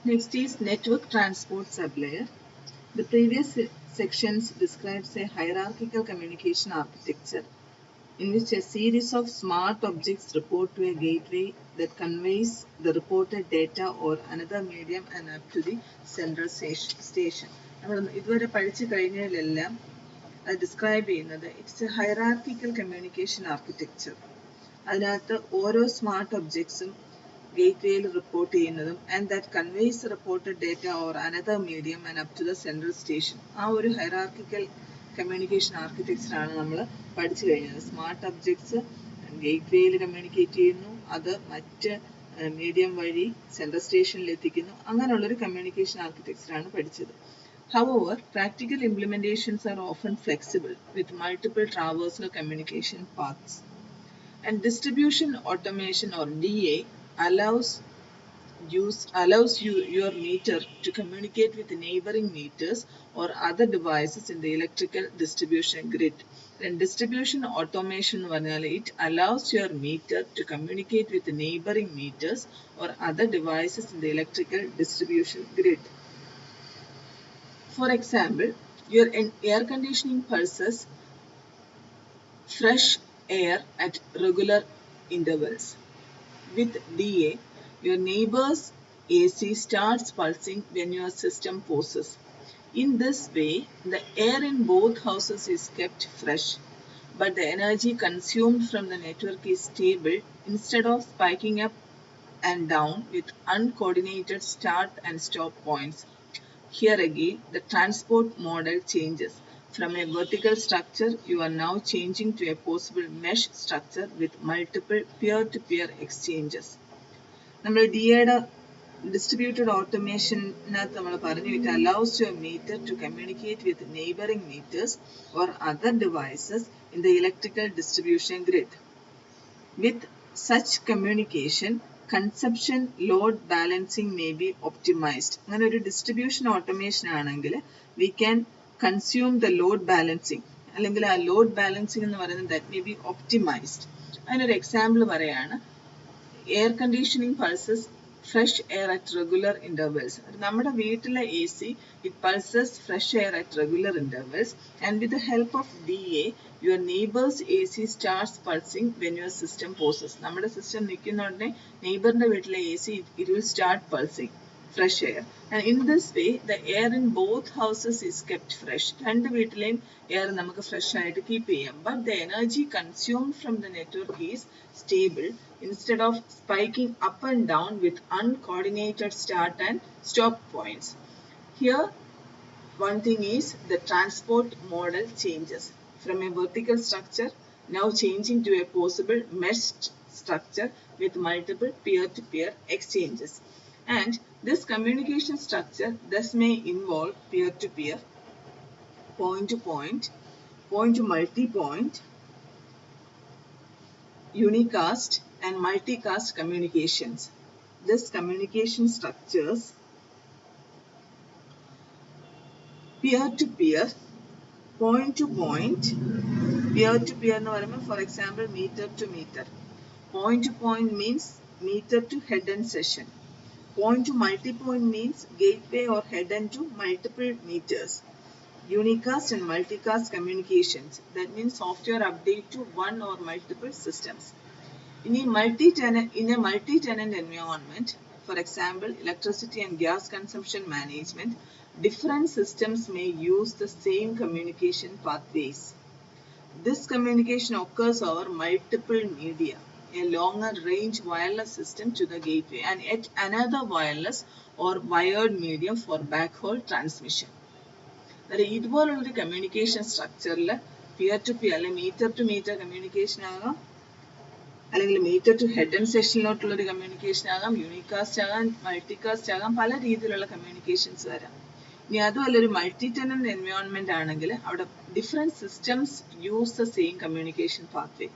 Next is network transport sublayer. The previous sections describes a hierarchical communication architecture in which a series of smart objects report to a gateway that conveys the reported data or another medium and up to the central station. നമ്മൾ ഇതുവരെ പഠിച്ചു കഴിഞ്ഞതിലെല്ലാം അത് describe ചെയ്യുന്നത് it's a hierarchical communication architecture. അതിനകത്ത് ഓരോ smart ഒബ്ജക്ട്സും ഗേറ്റ്വേയിൽ report ചെയ്യുന്നതും and that conveys reported data or another medium and up to the central station. ആ ഒരു ഹൈറാർക്കിക്കൽ കമ്മ്യൂണിക്കേഷൻ ആർക്കിടെക്ചറാണ് നമ്മൾ പഠിച്ചു കഴിഞ്ഞത്. സ്മാർട്ട് ഒബ്ജക്ട്സ് ഗേറ്റ്വേയിൽ കമ്മ്യൂണിക്കേറ്റ് ചെയ്യുന്നു, അത് മറ്റ് മീഡിയം വഴി സെൻട്രൽ സ്റ്റേഷനിൽ എത്തിക്കുന്നു. അങ്ങനെയുള്ളൊരു കമ്മ്യൂണിക്കേഷൻ ആർക്കിടെക്ചറാണ് പഠിച്ചത്. However, practical implementations are often flexible with multiple traversal communication paths. And distribution automation or DA allows your meter to communicate with neighboring meters or other devices in the electrical distribution grid. And distribution automation it allows your meter to communicate with neighboring meters or other devices in the electrical distribution grid. For example, your air conditioning pulses fresh air at regular intervals. With DA, your neighbor's AC starts pulsing when your system pauses. In this way, the air in both houses is kept fresh, but the energy consumed from the network is stable instead of spiking up and down with uncoordinated start and stop points. Here again, the transport model changes. From a vertical structure, you are now changing to a possible mesh structure with multiple peer-to-peer exchanges. നമ്മൾ DAയുടെ distributed automation നമ്മൾ പറഞ്ഞു, it allows your meter to communicate with neighboring meters or other devices in the electrical distribution grid. With such communication, consumption load balancing may be optimized. അങ്ങനെ ഒരു distribution automation ആണെങ്കിൽ we can consume the load balancing, അല്ലെങ്കിൽ ആ load balancing എന്ന് പറയുന്നത് that may be optimized. അതിനൊരു example പറയാണ്, air conditioning pulses fresh air at regular intervals. നമ്മുടെ വീട്ടിലെ AC it pulses fresh air at regular intervals, and with the help of DA, your neighbor's AC starts pulsing when your system pauses. നമ്മുടെ system നിൽക്കുന്ന ഉടനെ നെയ്ബറിന്റെ വീട്ടിലെ AC it will start pulsing fresh air, and in this way the air in both houses is kept fresh. രണ്ട് വീട്ടിലെയും air നമുക്ക് fresh ആയിട്ട് keep ചെയ്യാം, but the energy consumed from the network is stable instead of spiking up and down with uncoordinated start and stop points. Here, one thing is the transport model changes from a vertical structure, now changing to a possible meshed structure with multiple peer-to-peer exchanges. And this communication structure thus may involve peer-to-peer, point-to-point, point-to-multi-point, unicast, and multicast communications. This communication structures peer-to-peer, point-to-point, peer-to-peer എന്ന് പറയുമ്പോൾ for example meter to meter. Point-to-point means meter to head end session. Point-to-multi-point means gateway or head end to multiple meters. Unicast and multicast communications, that means software update to one or multiple systems. In a multi-tenant environment, for example, electricity and gas consumption management, different systems may use the same communication pathways. This communication occurs over multiple media, a longer range wireless system to the gateway, and yet another wireless or wired medium for backhaul transmission. ഇതുപോലുള്ളൊരു communication സ്ട്രക്ചറിൽ peer to peer അല്ലെങ്കിൽ meter to meter communication ആകാം, അല്ലെങ്കിൽ meter to head end സെഷനിലോട്ടുള്ളൊരു communication ആകാം, unicast ആകാം, multicast ആകാം, പല രീതിയിലുള്ള കമ്മ്യൂണിക്കേഷൻസ് വരാം. ഇനി അതുമല്ല ഒരു മൾട്ടി ടെനന്റ് എൻവയോൺമെന്റ് ആണെങ്കിൽ അവിടെ different systems use the same communication pathway.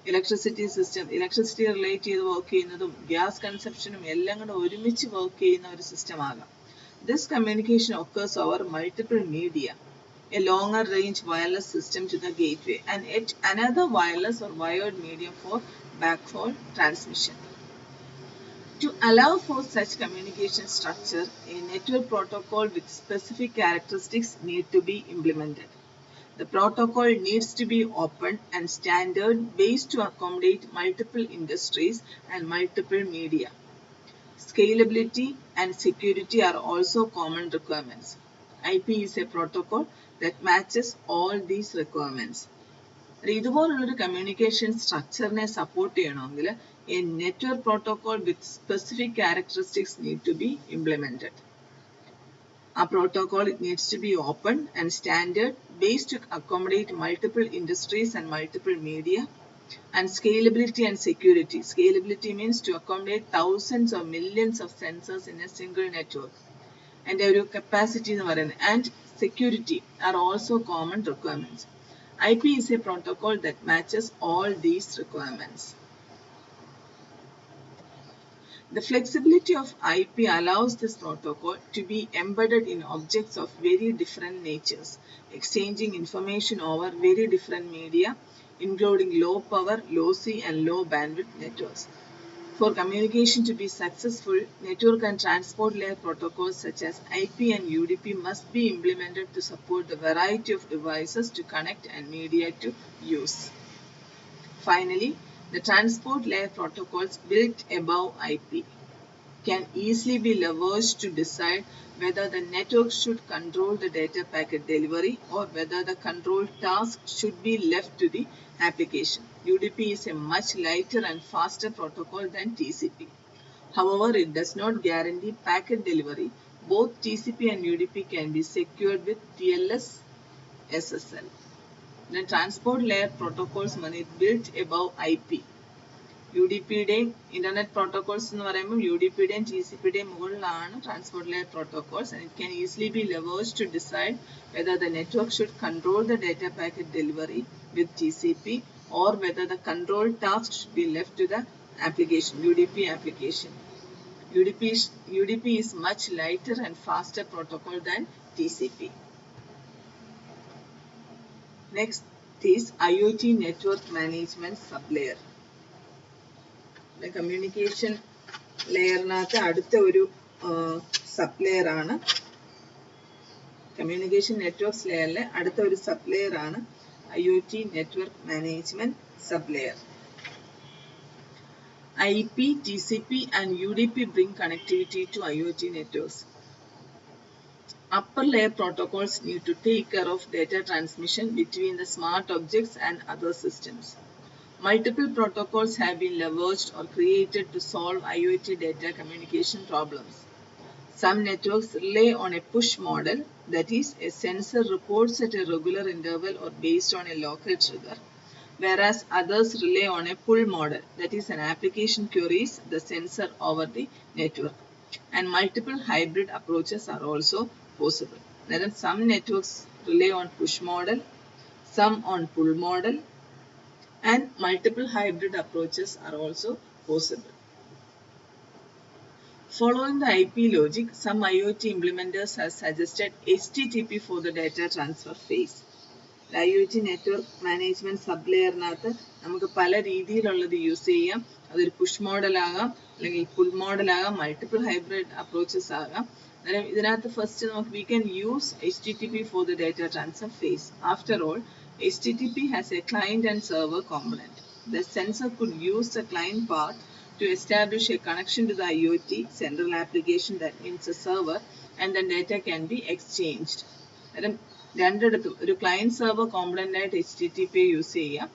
Electricity relate ചെയ്ത് വർക്ക് ചെയ്യുന്നതും ഗ്യാസ് കൺസപ്ഷനും എല്ലാം കൂടെ ഒരുമിച്ച് വർക്ക് ചെയ്യുന്ന ഒരു സിസ്റ്റം ആകാം. This communication occurs over multiple media, a longer range wireless system to the gateway, and yet another wireless or wired medium for backhaul transmission. To allow for such communication structure, a network protocol with specific characteristics need to be implemented. The protocol needs to be open and standard-based to accommodate multiple industries and multiple media. Scalability and security are also common requirements. IP is a protocol that matches all these requirements. ഇതുപോലുള്ളൊരു communication സ്ട്രക്ചറിനെ support ചെയ്യണമെങ്കിൽ a network protocol with specific characteristics need to be implemented. A protocol needs to be open and standard based to accommodate multiple industries and multiple media. And scalability and security. Scalability means to accommodate thousands or millions of sensors in a single network. And our capacity and security are also common requirements. IP is a protocol that matches all these requirements. The flexibility of IP allows this protocol to be embedded in objects of very different natures, exchanging information over very different media, including low power, lossy and low bandwidth networks. For communication to be successful, network and transport layer protocols such as IP and UDP must be implemented to support the variety of devices to connect and media to use. Finally, the transport layer protocols built above IP can easily be leveraged to decide whether the network should control the data packet delivery or whether the control task should be left to the application. UDP is a much lighter and faster protocol than TCP. However, it does not guarantee packet delivery. Both TCP and UDP can be secured with TLS SSL. The transport layer protocols are built above IP. UDP-യുടെയും internet protocols എന്ന് പറയുമ്പോൾ UDP-യുടെയും TCP-യുടെയും മുകളിലാണ് transport layer protocols, and it can easily be leveraged to decide whether the network should control the data packet delivery with TCP or whether the control task should be left to the application, UDP application. UDP is much lighter and faster protocol than TCP. Next is IoT network management sublayer. The communication ലെയറിനകത്ത് അടുത്ത ഒരു sub ആണ് communication networks ലെയറിലെ അടുത്ത ഒരു sub ആണ് IoT network management sub layer. IP, TCP and UDP bring connectivity to IoT networks. Upper layer protocols need to take care of data transmission between the smart objects and other systems. Multiple protocols have been leveraged or created to solve IoT data communication problems. Some networks rely on a push model, that is, a sensor reports at a regular interval or based on a local trigger, whereas others rely on a pull model, that is, an application queries the sensor over the network. And multiple hybrid approaches are also possible. Then some networks rely on push model, some on pull model, and multiple hybrid approaches are also possible. Following the IP logic, some IoT implementers have suggested HTTP for the data transfer phase. The IoT network management sublayer-നകത്ത് നമുക്ക് പല രീതിയിലുള്ളത് use ചെയ്യാം. അതൊരു push model ആകാം, അല്ലെങ്കിൽ pull model ആകാം, multiple hybrid approaches ആകാം. അന്നേരം ഇതിനകത്ത് ഫസ്റ്റ് നമുക്ക് we can use HTTP for the data transfer phase. After all, HTTP has a client and server component. The sensor could use the client part to establish a connection to the IoT central application, that means a server, and then data can be exchanged. രണ്ടിടത്തും ഒരു client server component ആയിട്ട് HTTP use ചെയ്യാം.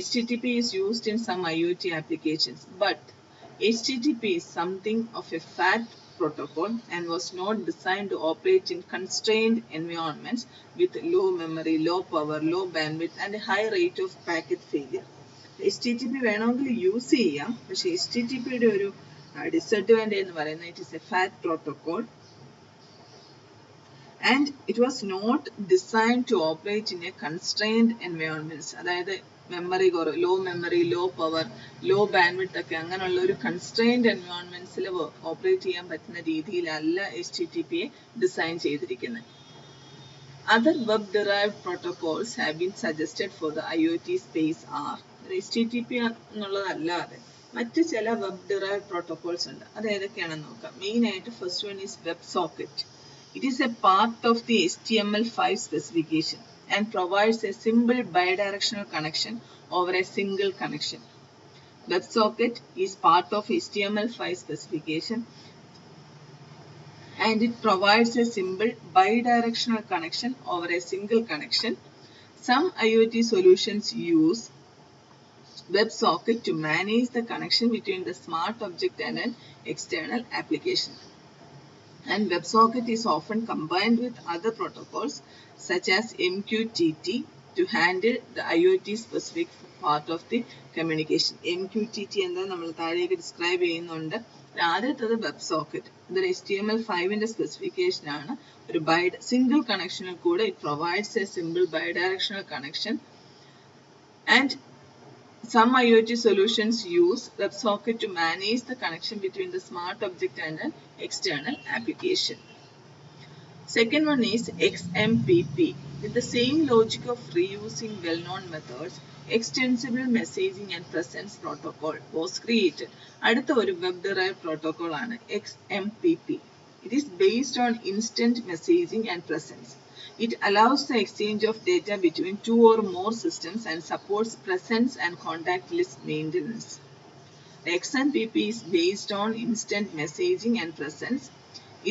HTTP is used in some IoT applications, but HTTP is something of a fat protocol and was not designed to operate in constrained environments with low memory, low power, low bandwidth and a high rate of packet failure. HTTP വേണമെങ്കിൽ use ചെയ്യാം, പക്ഷേ HTTP-യുടെ ഒരു disadvantage എന്ന് പറയുന്നത് it is a fat protocol and it was not designed to operate in a constrained environments. അതായത് memory low memory, low power, low bandwidth ഒക്കെ അങ്ങനെയുള്ള ഒരു കൺസ്ട്രെയിൻഡ് എൻവയോൺമെന്റ്സിൽ ഓപ്പറേറ്റ് ചെയ്യാൻ പറ്റുന്ന രീതിയിലല്ല HTTP-യെ ഡിസൈൻ ചെയ്തിരിക്കുന്നത്. Other web-derived protocols have been suggested for the IoT space are HTTP എന്നുള്ളതല്ലാതെ മറ്റ് ചില വെബ് derived protocols ഉണ്ട്. അത് ഏതൊക്കെയാണെന്ന് നോക്കാം. മെയിൻ ആയിട്ട് first one is WebSocket. It is a part of the HTML5 specification and provides a simple bidirectional connection over a single connection. WebSocket is part of HTML5 specification and it provides a simple bidirectional connection over a single connection. Some IoT solutions use WebSocket to manage the connection between the smart object and an external application. And WebSocket is often combined with other protocols such as MQTT to handle the IoT specific part of the communication. MQTT എന്താ നമ്മൾ താഴേക്ക് describe ചെയ്യുന്നുണ്ട്. ആദ്യത്തത് WebSocket. ഇതൊരു HTML5ന്റെ specification ആണ്. ഒരു single കണക്ഷനിൽ കൂടെ it provides a simple bidirectional connection. And some IoT solutions use WebSocket to manage the connection between the smart object and an external application. Second one is XMPP. With the same logic of reusing well-known methods, Extensible Messaging and Presence Protocol was created. അടുത്ത ഒരു web derived protocol ആണ് XMPP. It is based on instant messaging and presence. It allows the exchange of data between two or more systems and supports presence and contact list maintenance. The XMPP is based on instant messaging and presence.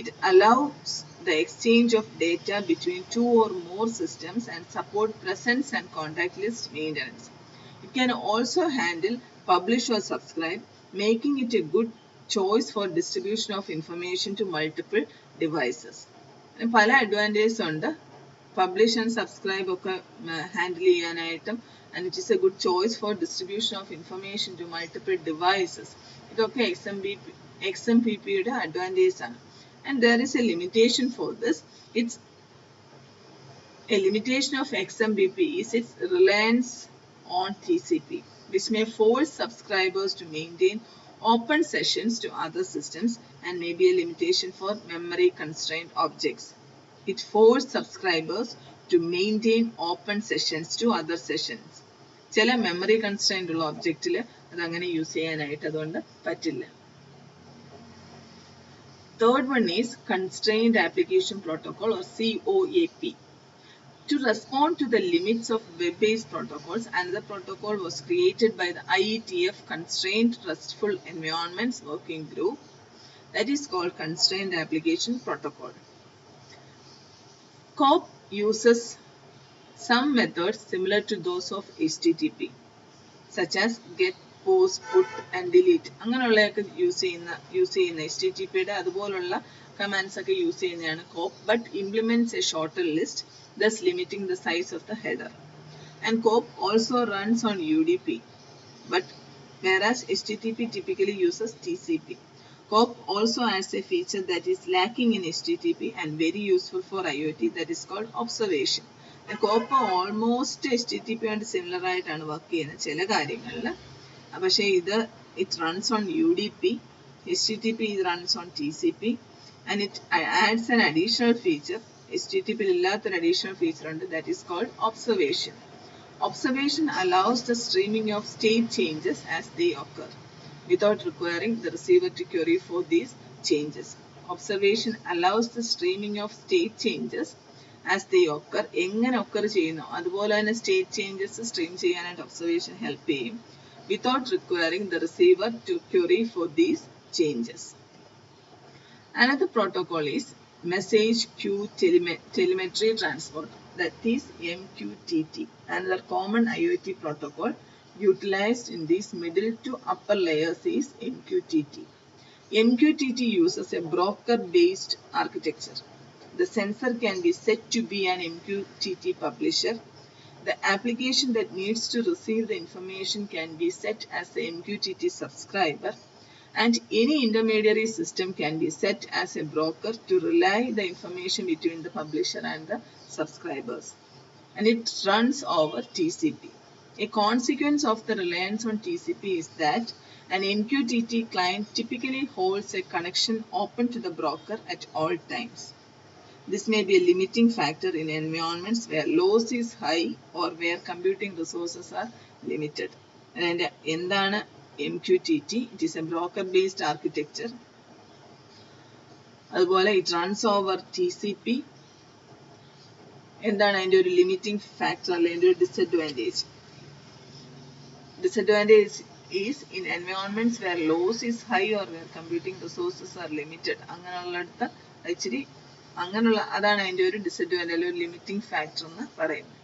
It allows the exchange of data between two or more systems and support presence and contact list maintenance. It can also handle publish or subscribe, making it a good choice for distribution of information to multiple devices. പല advantages ഉണ്ട്. Publish and subscribe ഒക്കെ handle ചെയ്യാനായിട്ടും and it is a good choice for distribution of information to multiple devices. ഇതൊക്കെ XMPPയുടെ advantages ആണ്. And there is a limitation for this. It's a limitation of XMPP is its reliance on TCP, which may force subscribers to maintain open sessions to other systems and may be a limitation for memory constrained objects. It forces subscribers to maintain open sessions to other sessions. ചില memory constrained ഉള്ള ഒബ്ജക്റ്റിൽ അതങ്ങനെ use ചെയ്യാനായിട്ട് അതുകൊണ്ട് പറ്റില്ല. Third one is Constrained Application Protocol or COAP. To respond to the limits of web-based protocols, another protocol was created by the IETF Constrained RESTful Environments Working Group that is called Constrained Application Protocol. COAP uses some methods similar to those of HTTP, such as get, post, put and delete. അങ്ങനെയുള്ളതൊക്കെ use ചെയ്യുന്ന HTTPയുടെ അതുപോലുള്ള commands ഒക്കെ use ചെയ്യുന്നതാണ് COAP, but implements a shorter list, thus limiting the size of the header. And COAP also runs on UDP, but whereas HTTP typically uses TCP. COAP also has a feature that is lacking in HTTP and very useful for IoT, that is called observation. COAP almost HTTP and similar ആയിട്ടാണ് work ചെയ്യുന്നത് ചില കാര്യങ്ങളിൽ. പക്ഷേ ഇത് it runs on UDP, HTTP runs on TCP, and it adds an additional feature. HTTP ഇല്ലാത്തൊരു additional feature ഉണ്ട്, that is called observation. Observation allows the streaming of state changes as they occur without requiring the receiver to query for these changes. Observation allows the streaming of state changes as they occur. എങ്ങനെ occur ചെയ്യുന്നു അതുപോലെ തന്നെ state changes stream ചെയ്യാനായിട്ട് observation help ചെയ്യും without requiring the receiver to query for these changes. Another protocol is Message Queue Telemetry Transport, that is MQTT, another common IoT protocol utilized in these middle to upper layers is MQTT. MQTT uses a broker-based architecture. The sensor can be set to be an MQTT publisher. The application that needs to receive the information can be set as the MQTT subscriber, and any intermediary system can be set as a broker to relay the information between the publisher and the subscribers. And it runs over TCP. A consequence of the reliance on TCP is that an MQTT client typically holds a connection open to the broker at all times. This may be a limiting factor in environments where loss is high or where computing resources are limited. And എന്താണ് MQTT. It is a broker-based architecture. അതുപോലെ it runs over TCP. എന്താണ് അതിൻ്റെ ഒരു limiting factor അല്ലെങ്കിൽ അതിൻ്റെ ഒരു disadvantage? Disadvantage is in environments where loss is high or where computing resources are limited. അങ്ങനെയുള്ളിടത്ത് ഇച്ചിരി അങ്ങനെയുള്ള അതാണ് അതിൻ്റെ ഒരു ഡിസഡ്വാൻറ്റേജ് അല്ലെങ്കിൽ ഒരു ലിമിറ്റിംഗ് ഫാക്ടർ എന്ന് പറയുന്നത്.